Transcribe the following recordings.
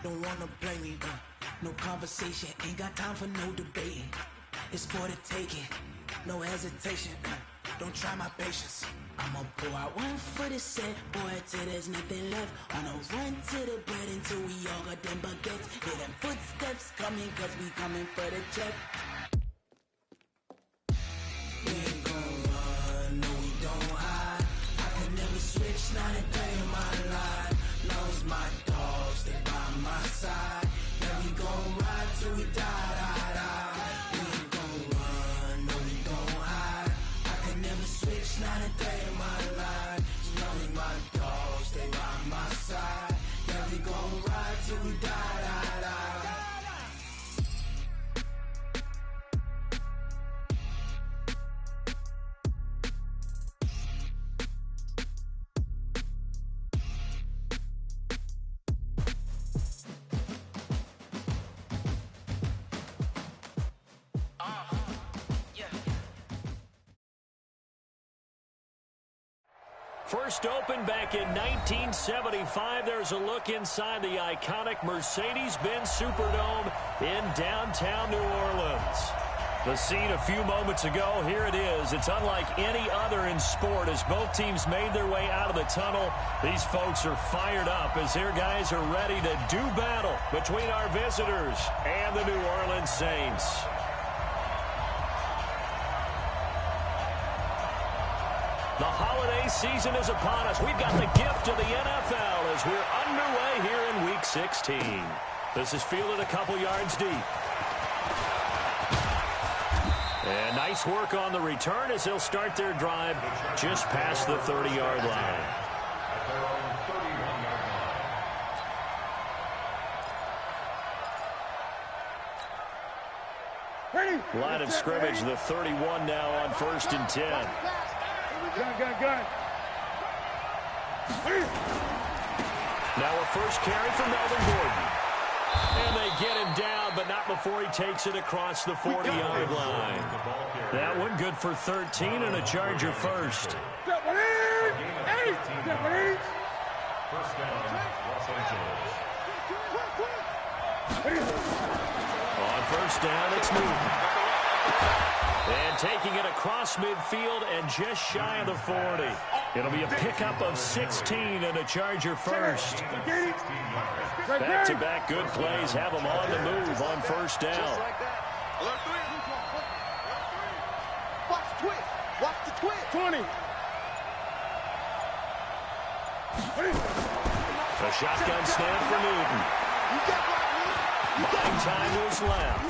don't wanna play me. No conversation, ain't got time for no debating. It's for the taking, no hesitation. Don't try my patience. I'ma pour out one for the set, boy, till there's nothing left. On a run to the bread until we all got them baguettes. Hear them footsteps coming, cause we coming for the check. We ain't gon' run, no we don't hide. I can never switch, not a day in my life. Long as my dogs stay by my side. Yeah, we gon' ride till we die, die, die. We ain't gon' run, no we don't hide. I can never switch, not a day in my life. As long as my dogs stay by my side. Yeah, we gon' ride till we die, die, die. First opened back in 1975, there's a look inside the iconic Mercedes-Benz Superdome in downtown New Orleans. The scene a few moments ago, here it is. It's unlike any other in sport as both teams made their way out of the tunnel. These folks are fired up as their guys are ready to do battle between our visitors and the New Orleans Saints. The holiday season is upon us. We've got the gift of the NFL as we're underway here in Week 16. This is fielded a couple yards deep. And nice work on the return as they'll start their drive just past the 30-yard line. Line of scrimmage, the 31 now on 1st and 10. Gun. Now a first carry for Melvin Gordon. And they get him down, but not before he takes it across the 40-yard line. That one good for 13 and a Charger first. First down, Los Angeles. On first down, it's Newton. And taking it across midfield and just shy of the 40. It'll be a pickup of 16 and a Charger first. Back-to-back good plays have them on the move on first down. Watch the twist. Watch the twist. 20. A shotgun snap for Newton. Buying time to his left.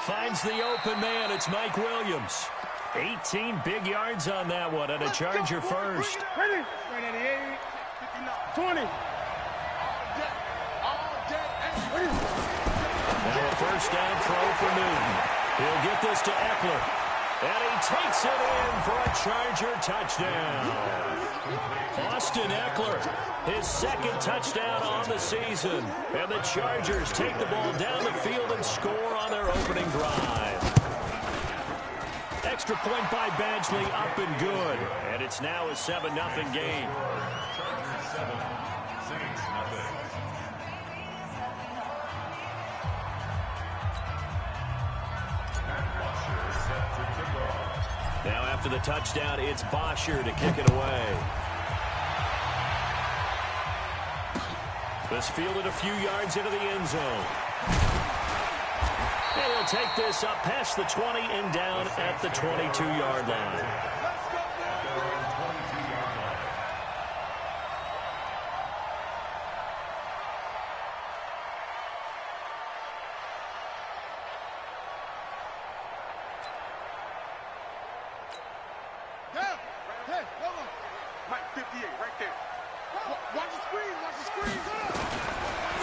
Finds the open man. It's Mike Williams. 18 big yards on that one and a Charger first. 20. Now a first down throw for Newton. He'll get this to Eckler. And he takes it in for a Charger touchdown. Austin Eckler, his second touchdown on the season. And the Chargers take the ball down the field and score on their opening drive. Extra point by Badgley, up and good. And it's now a 7-0 game. Now after the touchdown, it's Bosher to kick it away. This fielded a few yards into the end zone. And he'll take this up past the 20 and down at the 22-yard line.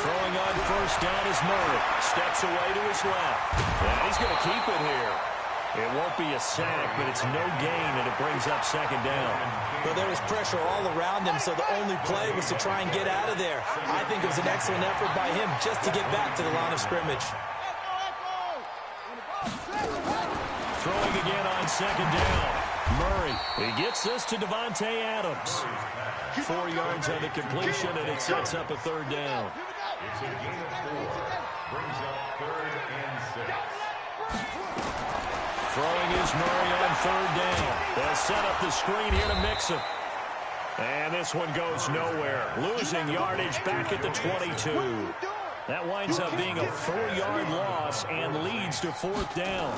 Throwing on first down is Murray. Steps away to his left. And he's going to keep it here. It won't be a sack, but it's no gain, and it brings up second down. But there was pressure all around him, so the only play was to try and get out of there. I think it was an excellent effort by him just to get back to the line of scrimmage. Throwing again on second down. Murray, he gets this to Devontae Adams. 4 yards on the completion, and it sets up a third down. It's a gain of 4. Throwing is Murray on third down. They'll set up the screen here to Mixon. And this one goes nowhere. Losing yardage back at the 22. That winds up being a 4-yard loss and leads to fourth down.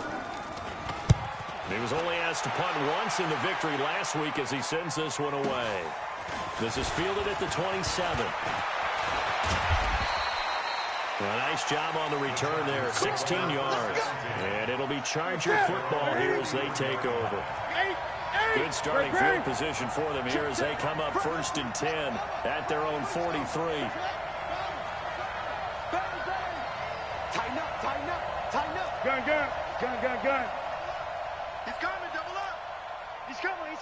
He was only asked to punt once in the victory last week as he sends this one away. This is fielded at the 27. A nice job on the return there, 16 yards. And it'll be Charger football here as they take over. Good starting field position for them here as they come up 1st and 10 at their own 43. Tighten up, tighten up, tighten up. Gun. He's coming, double up. He's coming.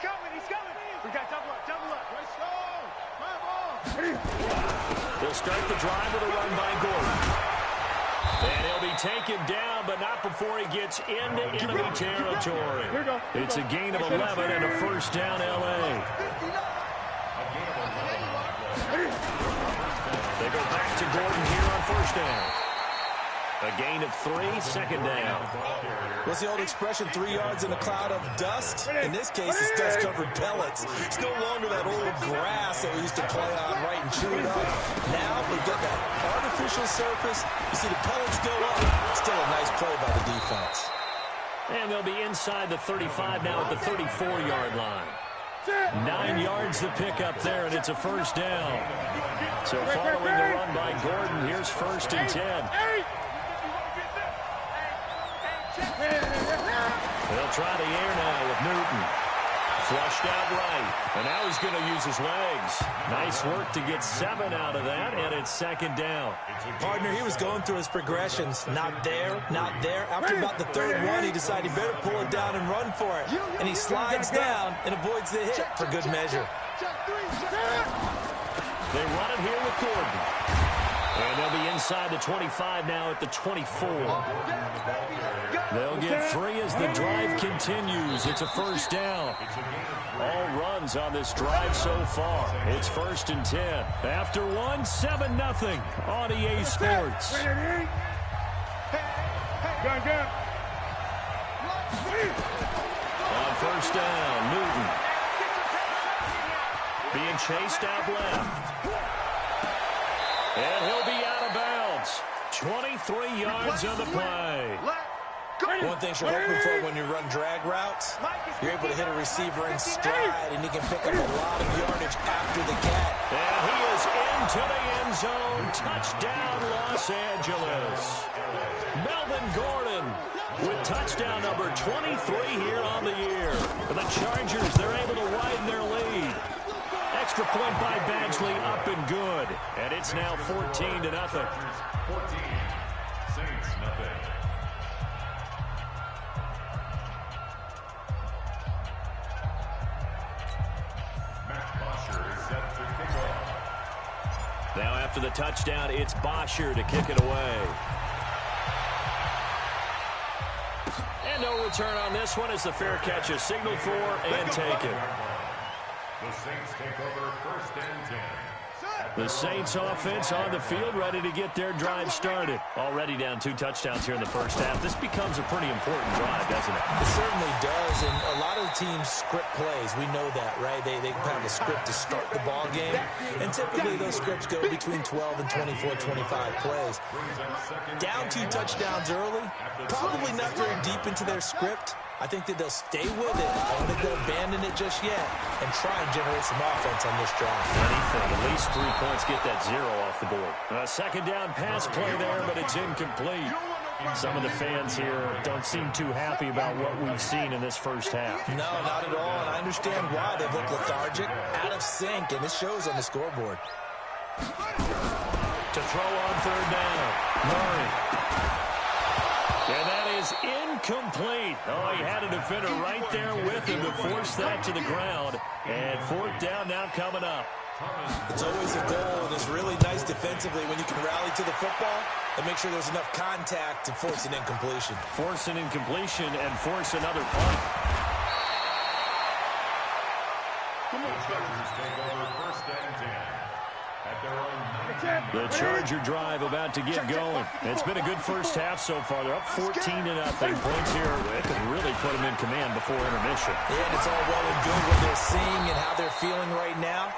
We got double up. Let's go. My ball. They'll start the drive with a run by Gordon. And he'll be taken down, but not before he gets into enemy territory. It's a gain of 11 and a first down, L.A. They go back to Gordon here on first down. A gain of 3, second down. What's the old expression, 3 yards in a cloud of dust? In this case, it's dust-covered pellets. It's no longer that old grass that we used to play on, right, and chew it up. Now, we've got that artificial surface. You see the pellets go up. Still a nice play by the defense. And they'll be inside the 35 now at the 34-yard line. 9 yards to pick up there, and it's a first down. So following the run by Gordon, here's 1st and 10. They'll try the air now with Newton. Flushed out right. And now he's going to use his legs. Nice work to get 7 out of that, and it's second down. Partner, he was going through his progressions. Not there, not there. After about the third one, he decided he better pull it down and run for it. And he slides down and avoids the hit for good measure. They run it here with Gordon. And they'll be inside the 25 now at the 24. They'll get 3 as the drive continues. It's a first down. All runs on this drive so far. It's 1st and 10. After one, 7-0 on EA Sports. On first down, Newton. Being chased out left. And he'll be out of bounds. 23 yards on the play. One thing you're hoping for when you run drag routes, you're able to hit a receiver in stride, and he can pick up a lot of yardage after the catch. And he is into the end zone. Touchdown, Los Angeles. Melvin Gordon with touchdown number 23 here on the year. For the Chargers, they're able to widen their lead. Extra point by Badgley, up and good. And it's now 14-0. 14. Saints, nothing. Now after the touchdown, it's Bosher to kick it away. And no return on this one as the fair catch is signaled for and taken. The Saints take over 1st and 10. The Saints offense on the field ready to get their drive started. Already down 2 touchdowns here in the first half. This becomes a pretty important drive, doesn't it? It certainly does, and a lot of the teams script plays. We know that, right? They have a script to start the ball game, and typically those scripts go between 12 and 24, 25 plays. Down 2 touchdowns early, probably not very deep into their script. I think that they'll stay with it. I don't think they'll abandon it just yet and try and generate some offense on this drive. Anything, at least 3 points, get that 0 off the board. A second down pass play there, but it's incomplete. Some of the fans here don't seem too happy about what we've seen in this first half. No, not at all, and I understand why. They've looked lethargic, out of sync, and it shows on the scoreboard. To throw on third down, Murray. And that is incomplete. Oh, he had a defender right there with him to force that to the ground. And fourth down now coming up. It's always a goal, and it's really nice defensively when you can rally to the football and make sure there's enough contact to force an incompletion. Force an incompletion and force another punt. The Chargers take over 1st and 10. The Charger drive about to get going. It's been a good first half so far. They're up 14-0. Points here could really put them in command before intermission. Yeah, and it's all well and good what they're seeing and how they're feeling right now.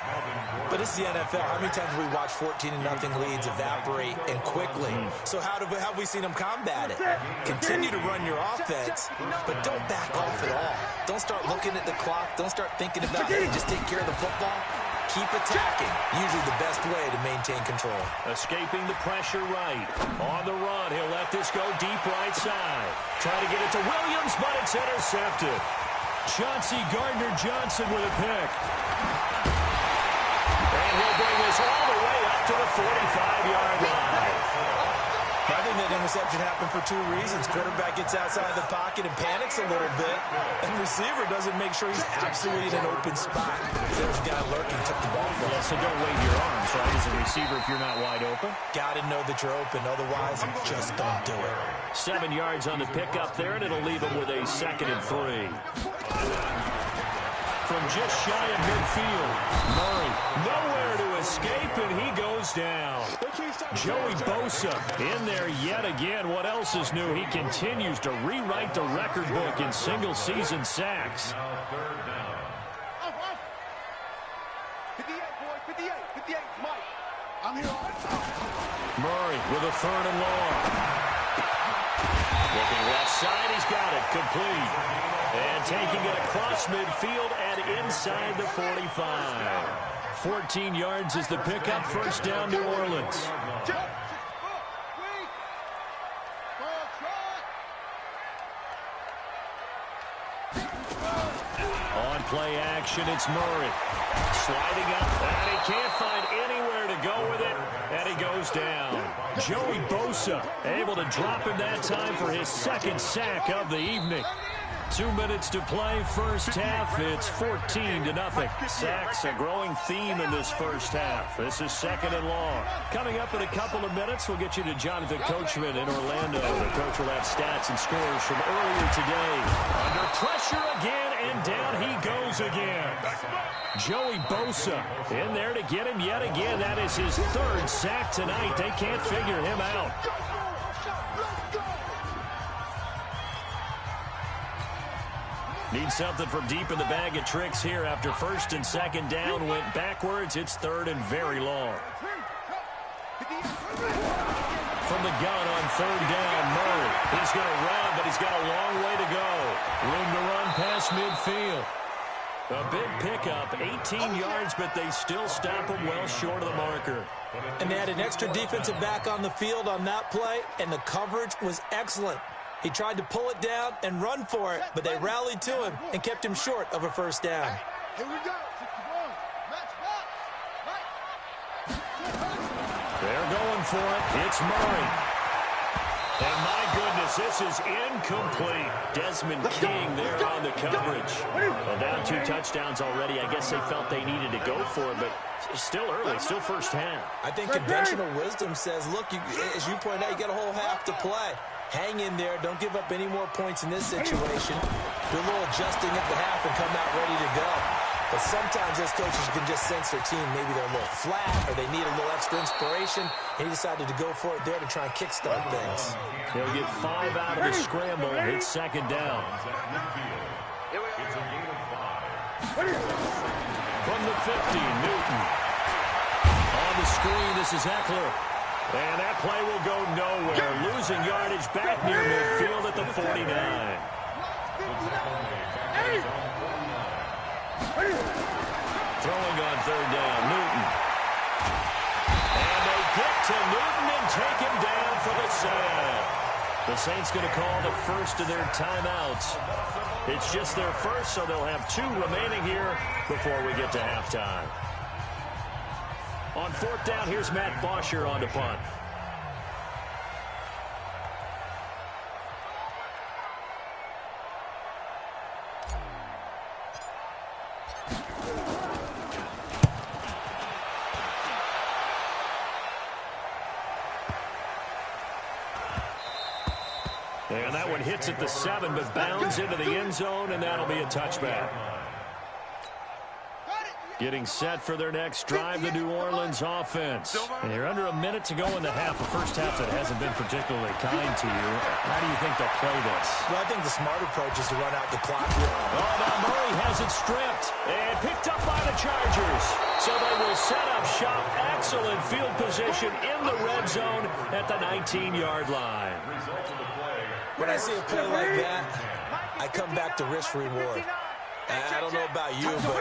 But it's the NFL. How many times have we watched 14-0 leads evaporate and quickly? So how have we seen them combat it? Continue to run your offense, but don't back off at all. Don't start looking at the clock. Don't start thinking about, hey, just take care of the football. Keep attacking. Usually the best way to maintain control. Escaping the pressure right. On the run, he'll let this go deep right side. Try to get it to Williams, but it's intercepted. Chauncey Gardner-Johnson with a pick. And he'll bring this all the way up to the 45-yard line. I think that interception happened for two reasons. Quarterback gets outside the pocket and panics a little bit, and receiver doesn't make sure he's absolutely in an open spot. There's a guy lurking, took the ball from him. Yeah, so don't wave your arms, right, as a receiver if you're not wide open. Got to know that you're open. Otherwise, just don't do it. 7 yards on the pickup there, and it'll leave him with a 2nd and 3. From just shy of midfield, Murray nowhere to escape, and he goes down. Joey Bosa in there yet again. What else is new? He continues to rewrite the record book in single-season sacks. 58, boys, 58, 58, Mike. I'm here. Murray with a 3rd and long. Looking left side, he's got it, complete. And taking it across midfield and inside the 45. 14 yards is the pickup, 1st down, New Orleans. On play action, it's Murray. Sliding up, and he can't find anywhere to go with it, and he goes down. Joey Bosa able to drop him that time for his 2nd sack of the evening. 2 minutes to play, first half. It's 14-0. Sacks, a growing theme in this first half. This is 2nd and long. Coming up in a couple of minutes, we'll get you to Jonathan Coachman in Orlando. The coach will have stats and scores from earlier today. Under pressure again, and down he goes again. Joey Bosa in there to get him yet again. That is his 3rd sack tonight. They can't figure him out. Need something from deep in the bag of tricks here after 1st and 2nd down. Went backwards. It's 3rd and very long. From the gun on 3rd down, Murray. He's going to run, but he's got a long way to go. Room to run past midfield. A big pickup, 18 yards, but they still stop him well short of the marker. And they had an extra defensive back on the field on that play, and the coverage was excellent. He tried to pull it down and run for it, but they rallied to him and kept him short of a 1st down. Here we go. 61. Match box. They're going for it. It's Murray. And my goodness, this is incomplete. Desmond King there on the coverage. Well, down 2 touchdowns already. I guess they felt they needed to go for it, but still early, still first half. I think conventional wisdom says, look, as you pointed out, you got a whole half to play. Hang in there. Don't give up any more points in this situation. Do a little adjusting at the half and come out ready to go. But sometimes those coaches can just sense their team. Maybe they're a little flat or they need a little extra inspiration. And he decided to go for it there to try and kickstart things. He'll get 5 out of the scramble. It's 2nd down. From the 50, Newton. On the screen, this is Eckler. And that play will go nowhere. Losing yardage back near midfield at the 49. Throwing on 3rd down, Newton. And they get to Newton and take him down for the sack. The Saints going to call the first of their timeouts. It's just their first, so they'll have 2 remaining here before we get to halftime. On 4th down, here's Matt Bosher on to punt. And that one hits at the 7, but bounds into the end zone, and that'll be a touchback. Getting set for their next drive, the New Orleans offense. And you're under a minute to go in the half, a first half that hasn't been particularly kind to you. How do you think they'll play this? Well, I think the smart approach is to run out the clock. Oh, now Murray has it stripped and picked up by the Chargers. So they will set up shop. Excellent field position in the red zone at the 19-yard line. When I see a play like that, I come back to risk-reward. I don't know about you, but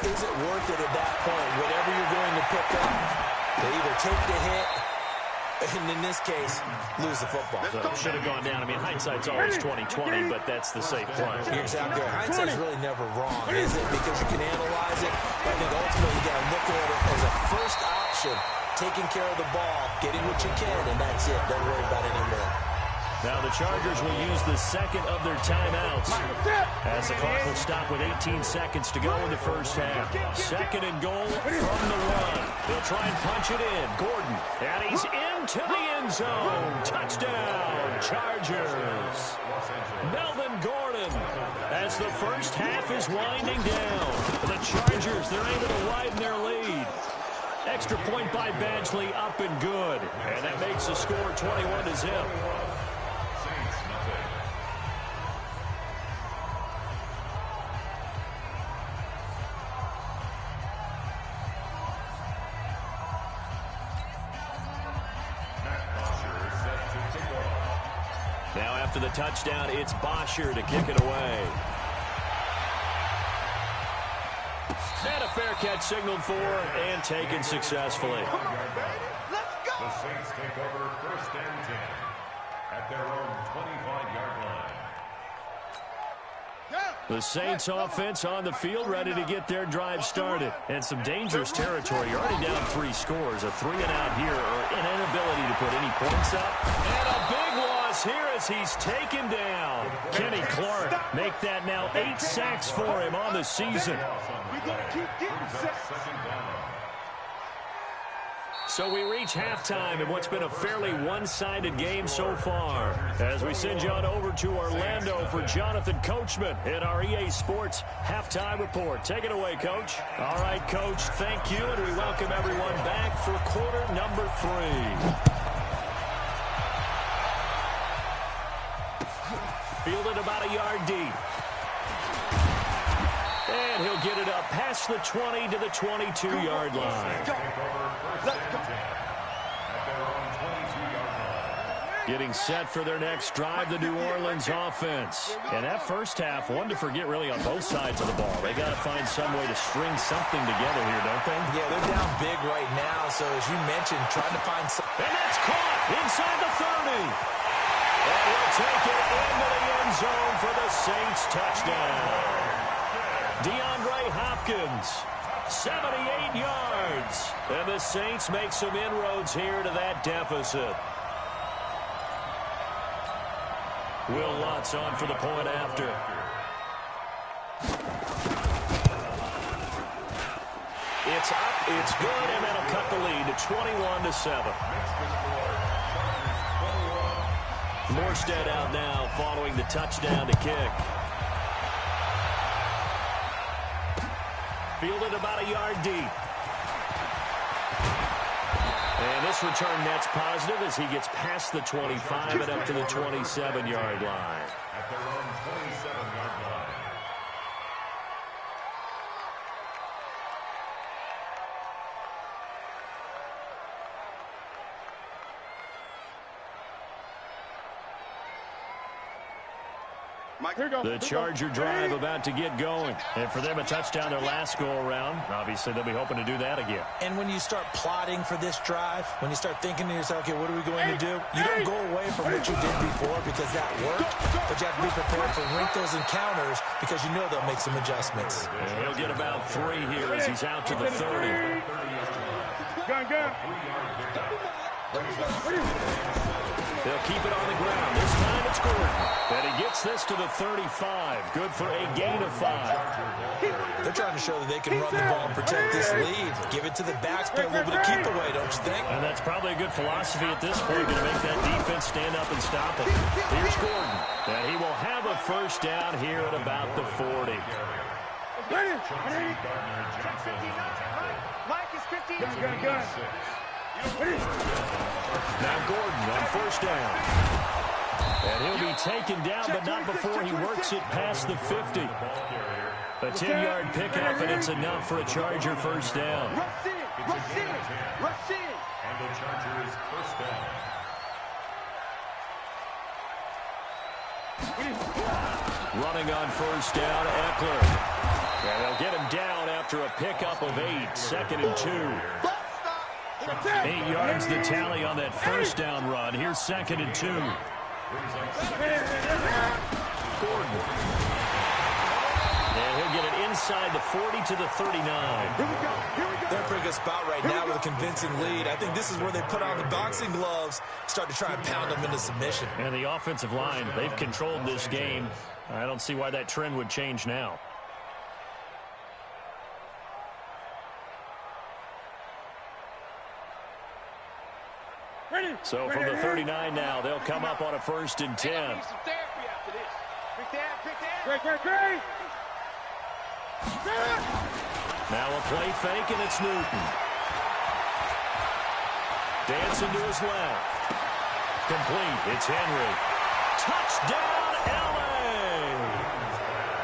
is it worth it at that point? Whatever you're going to pick up, they either take the hit, and in this case, lose the football. So it should have gone down. I mean, hindsight's always 20/20, but that's the safe play. You're exactly right. Hindsight's really never wrong, is it? Because you can analyze it. But I think ultimately you got to look at it as a first option, taking care of the ball, getting what you can, and that's it. Don't worry about it anymore. Now the Chargers will use the second of their timeouts as the clock will stop with 18 seconds to go in the first half. Second and goal from the run. They'll try and punch it in. Gordon, and he's into the end zone. Touchdown, Chargers. Melvin Gordon as the first half is winding down. The Chargers, they're able to widen their lead. Extra point by Badgley, up and good. And that makes the score 21-0. Now after the touchdown, it's Bosher to kick it away. And a fair catch signaled for and taken successfully. The Saints take over first and 10 at their own 25-yard line. The Saints offense on the field, ready to get their drive started. And some dangerous territory. You're already down 3 scores. A 3-and-out here, or an inability to put any points up. And a big loss here as he's taken down. Kenny Clark make that now 8 sacks for him on the season. We're going to keep getting sacks. So we reach halftime in what's been a fairly one-sided game so far. As we send you on over to Orlando for Jonathan Coachman in our EA Sports Halftime Report. Take it away, Coach. All right, Coach, thank you, and we welcome everyone back for quarter number 3. Fielded about a yard deep. And he'll get it up past the 20 to the 22-yard line. Getting set for their next drive, the New Orleans offense. And that first half, one to forget really on both sides of the ball. They got to find some way to string something together here, don't they? Yeah, they're down big right now, so as you mentioned, trying to find some... And that's caught inside the 30. And we'll take it into the end zone for the Saints touchdown. DeAndre Hopkins, 78 yards. And the Saints make some inroads here to that deficit. Will Lutz on for the point after. It's up, it's good, and that'll cut the lead to 21-7. Morstead out now following the touchdown to kick. Fielded about a yard deep. And this return net's positive as he gets past the 25 and up to the 27-yard line. At their own 27-yard line. The Charger drive about to get going. And for them, a touchdown their last go-around. Obviously, they'll be hoping to do that again. And when you start plotting for this drive, when you start thinking to yourself, okay, what are we going to do? You don't go away from what you did before because that worked, but you have to be prepared for wrinkles and counters because you know they'll make some adjustments. And he'll get about 3 here as he's out to the 30. They'll keep it on the ground. This time it's Gordon. And he gets this to the 35. Good for a gain of 5. They're trying to show that they can run the ball and protect this lead. Give it to the backs, play a little bit of keep away, don't you think? And that's probably a good philosophy at this point, going to make that defense stand up and stop it. Here's Gordon. And he will have a first down here at about the 40. Chauncey Gardner-Johnson on the tackle. Mike is 15. Now Gordon on first down. And he'll be taken down, but not before he works it past the 50. A 10-yard pickup, and it's enough for a Charger first down. Rush in. And the Chargers first down. Running on first down, Eckler. And they'll get him down after a pickup of 8, 2nd and 2. 8 yards the tally on that first down run. Here's 2nd and 2. Gordon. And he'll get it inside the 40 to the 39. They're in a pretty good spot right now with a convincing lead. I think this is where they put on the boxing gloves, start to try and pound them into submission. And the offensive line, they've controlled this game. I don't see why that trend would change now. So from the 39 now, they'll come up on a 1st and 10. Now a play fake, and it's Newton. Dancing to his left. Complete. It's Henry. Touchdown, L.A.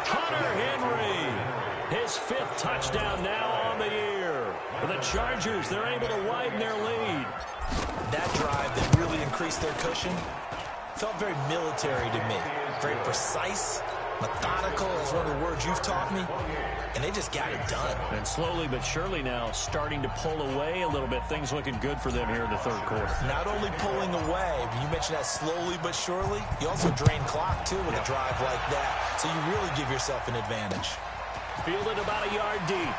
Hunter Henry. His 5th touchdown now on the year. For the Chargers, they're able to widen their lead. That drive that really increased their cushion felt very military to me. Very precise, methodical is one of the words you've taught me. And they just got it done. And slowly but surely now starting to pull away a little bit. Things looking good for them here in the 3rd quarter. Not only pulling away, but you mentioned that slowly but surely. You also drain clock, too, with a drive like that. So you really give yourself an advantage. Fielded about a yard deep.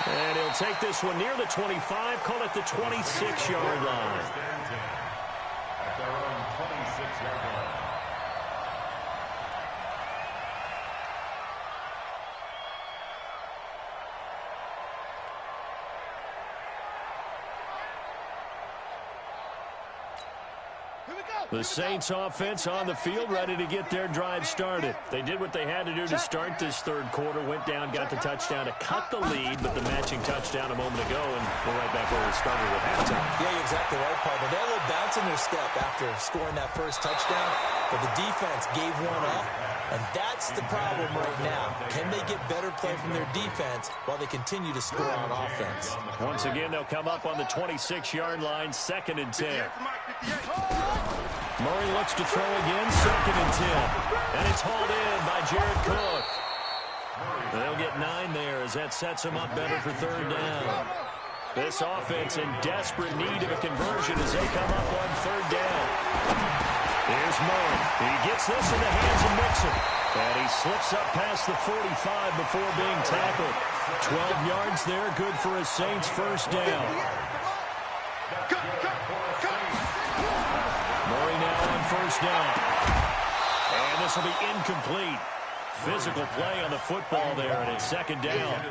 And he'll take this one near the 25, call it the 26-yard line. At their own 26-yard line. The Saints offense on the field, ready to get their drive started. They did what they had to do to start this 3rd quarter, went down, got the touchdown to cut the lead, but the matching touchdown a moment ago, and we're right back where we started at halftime. Yeah, you're exactly right, partner. They had a little bounce in their step after scoring that first touchdown, but the defense gave one up, and that's the problem right now. Can they get better play from their defense while they continue to score on offense? Once again, they'll come up on the 26-yard line, 2nd and 10. Murray looks to throw again, 2nd and 10. And it's hauled in by Jared Cook. They'll get 9 there as that sets them up better for 3rd down. This offense in desperate need of a conversion as they come up on 3rd down. Here's Murray. He gets this in the hands of Mixon. And he slips up past the 45 before being tackled. 12 yards there, good for a Saints first down. Murray now on first down. And this will be incomplete. Physical play on the football there, and it's 2nd down.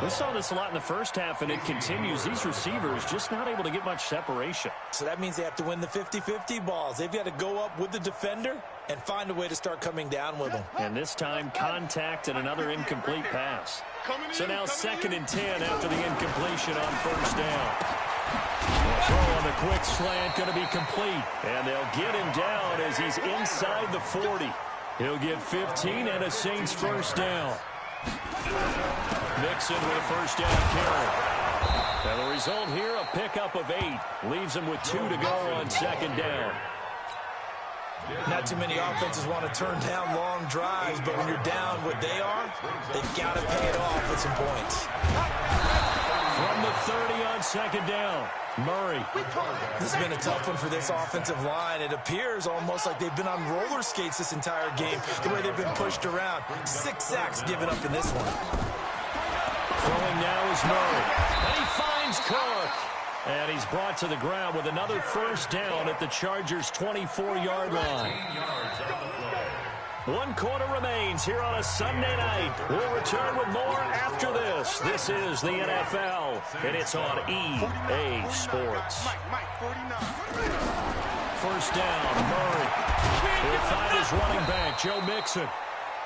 We saw this a lot in the first half, and it continues. These receivers just not able to get much separation. So that means they have to win the 50-50 balls. They've got to go up with the defender and find a way to start coming down with them. And this time, contact and another incomplete pass. So now 2nd and 10 after the incompletion on first down. The throw on the quick slant going to be complete. And they'll get him down as he's inside the 40. He'll get 15 and a Saints first down. Mixon with a first down carry. And the result here, a pickup of 8. Leaves him with 2 to go on 2nd down. Not too many offenses want to turn down long drives, but when you're down what they are, they've got to pay it off with some points. From the 30 on 2nd down, Murray. This has been a tough one for this offensive line. It appears almost like they've been on roller skates this entire game, the way they've been pushed around. 6 sacks given up in this one. Throwing now is Murray. And he finds Cook. And he's brought to the ground with another first down at the Chargers' 24-yard line. 1 quarter remains here on a Sunday night. We'll return with more after this. This is the NFL, and it's on EA Sports. First down, Murray. He'll find his running back, Joe Mixon.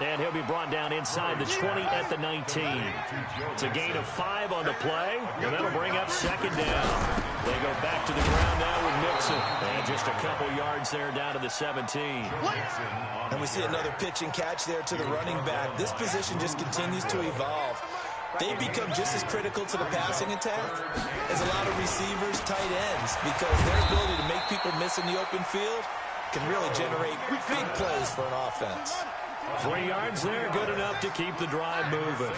And he'll be brought down inside the 20 at the 19. It's a gain of 5 on the play, and that'll bring up second down. They go back to the ground now with Mixon. And just a couple yards there down to the 17. And we see another pitch and catch there to the running back. This position just continues to evolve. They become just as critical to the passing attack as a lot of receivers, tight ends, because their ability to make people miss in the open field can really generate big plays for an offense. 3 yards there, good enough to keep the drive moving.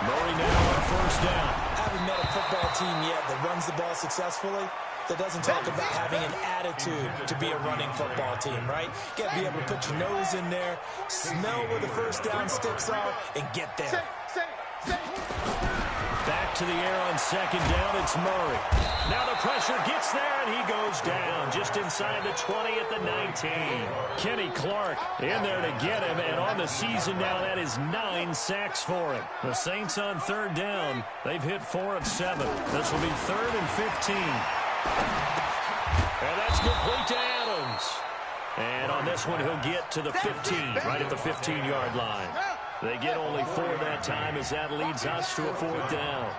Murray now on first down. I haven't met a football team yet that runs the ball successfully that doesn't talk about having an attitude to be a running football team, right? You got to be able to put your nose in there, smell where the first down sticks are, and get there. Back to the air on second down, it's Murray. Now the pressure gets there, and he goes down just inside the 20 at the 19. Kenny Clark in there to get him, and on the season now, that is 9 sacks for him. The Saints on third down. They've hit 4 of 7. This will be 3rd and 15. And that's complete to Adams. And on this one, he'll get to the 15, right at the 15-yard line. They get only 4 that time as that leads us to a 4th down.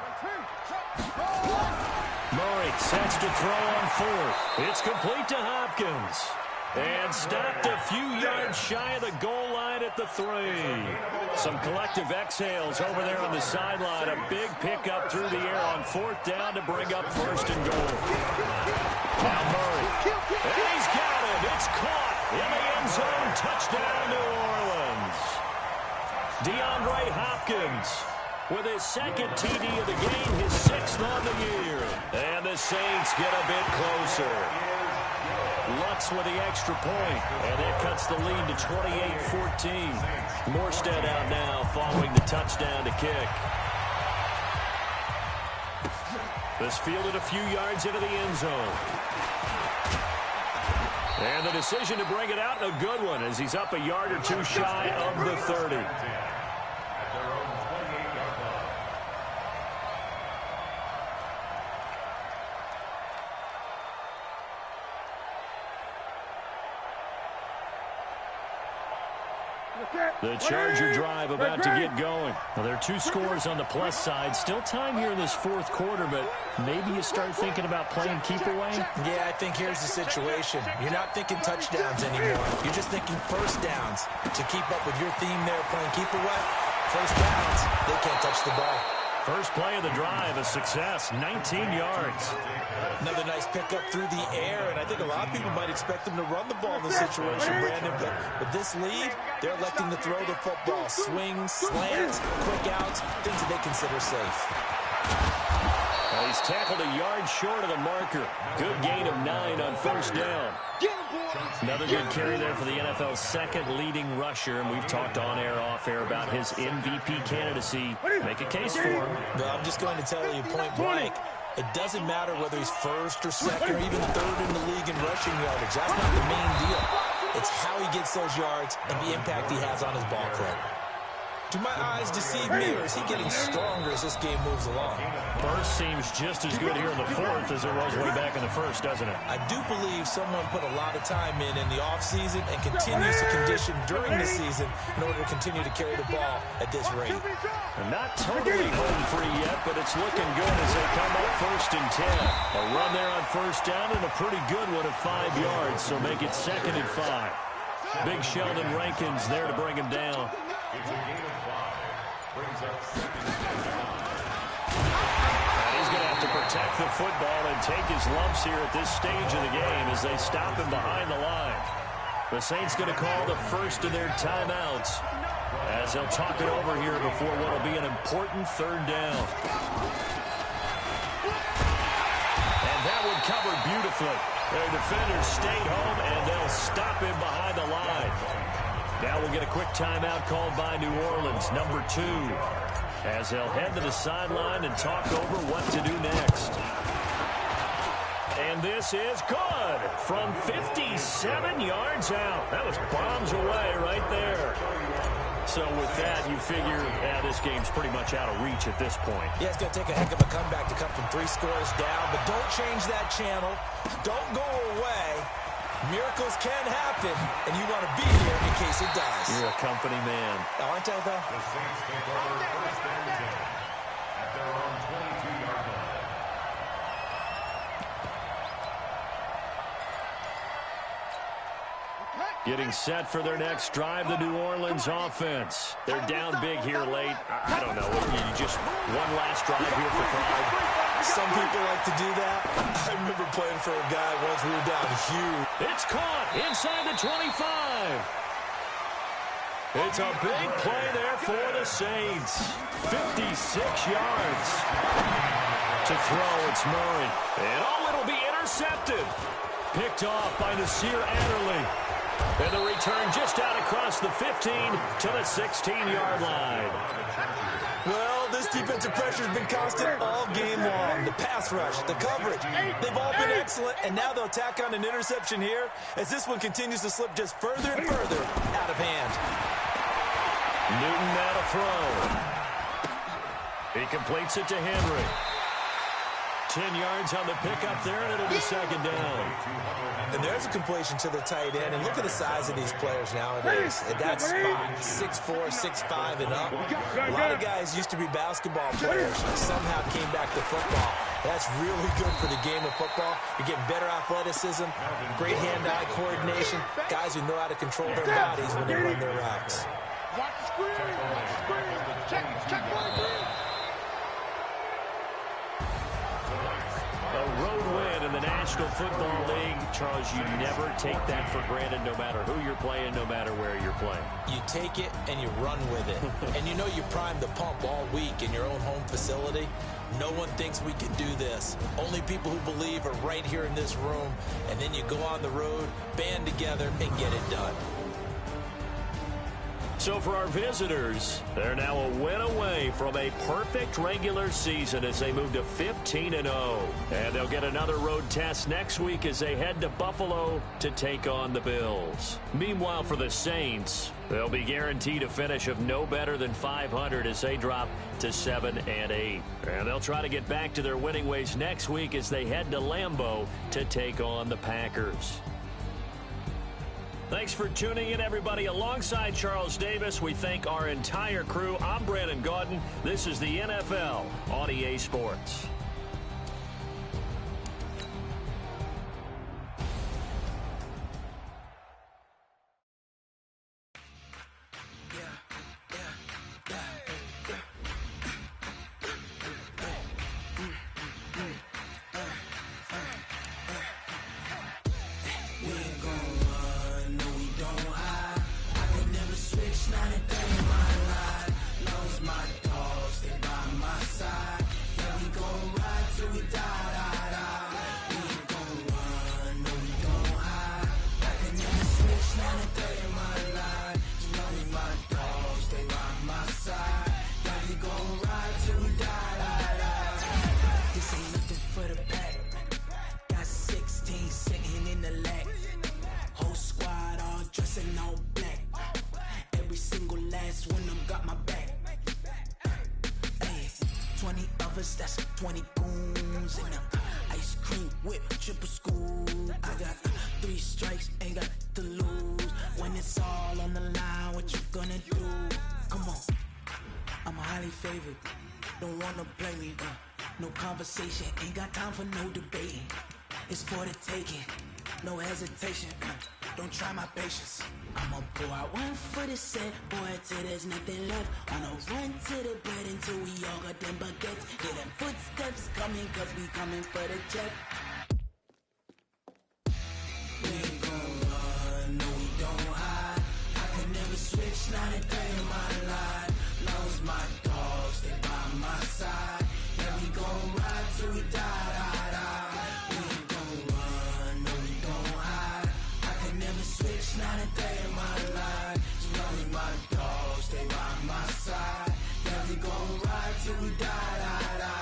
Murray sets to throw on 4th. It's complete to Hopkins. And stopped a few yards shy of the goal line at the 3. Some collective exhales over there on the sideline. A big pickup through the air on 4th down to bring up 1st and goal. Now Murray. And he's got it. It's caught in the end zone. Touchdown, New Orleans. DeAndre Hopkins with his 2nd TD of the game, his 6th on the year. And the Saints get a bit closer. Lutz with the extra point, and it cuts the lead to 28-14. Morstead out now following the touchdown to kick. This fielded a few yards into the end zone. And the decision to bring it out, a good one, as he's up a yard or 2 shy of the 30. The Charger drive about to get going. Well, there are 2 scores on the plus side. Still time here in this 4th quarter, but maybe you start thinking about playing keep away? Yeah, I think here's the situation. You're not thinking touchdowns anymore. You're just thinking first downs. To keep up with your theme there, playing keep away, first downs, they can't touch the ball. First play of the drive, a success, 19 yards. Another nice pickup through the air, and I think a lot of people might expect them to run the ball in this situation, Brandon, but with this lead, they're electing to throw the football. Swings, slants, quick outs, things that they consider safe. Well, he's tackled a yard short of the marker. Good gain of 9 on first down. Another good carry there for the NFL's 2nd leading rusher, and we've talked on air, off air about his MVP candidacy. Make a case for him. Well, I'm just going to tell you point blank, it doesn't matter whether he's 1st or 2nd or even 3rd in the league in rushing yardage. That's not the main deal. It's how he gets those yards and the impact he has on his ball club. Do my eyes deceive me, or is he getting stronger as this game moves along? Burst seems just as good here in the 4th as it was way back in the 1st, doesn't it? I do believe someone put a lot of time in the offseason and continues to condition during the season in order to continue to carry the ball at this rate. And not totally home free yet, but it's looking good as they come up 1st and 10. A run there on first down and a pretty good one at 5 yards, so make it 2nd and 5. Big Sheldon Rankins there to bring him down. It's a gain of 5. Brings up 2nd and 10. And he's going to have to protect the football and take his lumps here at this stage of the game as they stop him behind the line. The Saints going to call the first of their timeouts as they'll talk it over here before what will be an important 3rd down. And that one covered beautifully. Their defenders stayed home, and they'll stop him behind the line. Now we'll get a quick timeout called by New Orleans, number 2, as they'll head to the sideline and talk over what to do next. And this is good from 57 yards out. That was bombs away right there. So with that, you figure this game's pretty much out of reach at this point. Yeah, it's going to take a heck of a comeback to come from 3 scores down, but don't change that channel. Don't go away. Miracles can happen, and you want to be here in case it does. You're a company man. Aren't I, though? The Saints take over first and 10 at their own 22-yard line. Getting set for their next drive, the New Orleans offense. They're down big here late. I don't know. You just one last drive here for pride. Some people like to do that. I remember playing for a guy once we were down huge. It's caught inside the 25. It's a big play there for the Saints. 56 yards. To throw, it's Murray. And it'll be intercepted. Picked off by Nasir Adderley. And the return just out across the 15 to the 16-yard line. Well, this defensive pressure has been constant all game long. The pass rush, the coverage, they've all been excellent, and now they'll tack on an interception here as this one continues to slip just further and further out of hand. Newton now to throw. He completes it to Henry. 10 yards on the pickup there, and it'll be second down. And there's a completion to the tight end. And look at the size of these players nowadays. At that spot, 6'4", 6'5", and up. A lot of guys used to be basketball players, somehow came back to football. That's really good for the game of football. You're getting better athleticism, great hand-eye coordination, guys who know how to control their bodies when they run their routes. Watch the screen. Check one, please. A road win in the National Football League. Charles, you never take that for granted no matter who you're playing, no matter where you're playing. You take it and you run with it. And you know you primed the pump all week in your own home facility. No one thinks we can do this. Only people who believe are right here in this room. And then you go on the road, band together, and get it done. So for our visitors, they're now a win away from a perfect regular season as they move to 15-0. And they'll get another road test next week as they head to Buffalo to take on the Bills. Meanwhile, for the Saints, they'll be guaranteed a finish of no better than 500 as they drop to 7-8. And they'll try to get back to their winning ways next week as they head to Lambeau to take on the Packers. Thanks for tuning in, everybody. Alongside Charles Davis, we thank our entire crew. I'm Brandon Gaudin. This is the NFL on EA Sports. That's 20 goons and ice cream whip, triple scoop. I got 3 strikes, ain't got to lose. When it's all on the line, what you gonna do? Come on, I'm highly favored. Don't wanna play me, no conversation, ain't got time for no debating. It's for the taking, no hesitation. Don't try my patience. I'ma pour out one for the set, boy, till there's nothing left. On a run to the bed until we all got them baguettes. Hear them footsteps coming, cause we coming for the check. We ain't gon' run, no we don't hide. I can never switch, not a day in my life. Long as my dogs stay by my side. Yeah, we gon' ride till we die, die, die. We ain't gon' run, no we don't hide. I can never switch, not a day in my life. As long as my dogs stay by my side. Yeah, we gon' ride till we die, die, die.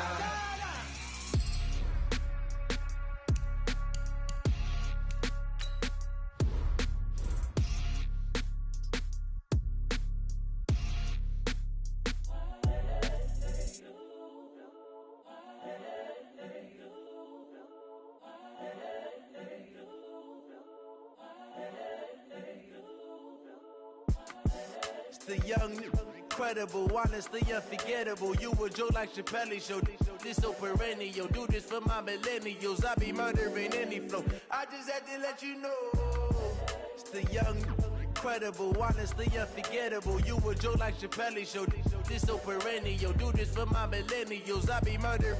The young, incredible, honestly unforgettable. You a Joe like Chappelle show. This so perennial. Do this for my millennials. I be murdering any flow. I just had to let you know. It's the young, incredible, honestly unforgettable. You a Joe like Chappelle show. This so perennial. Do this for my millennials. I be murdering.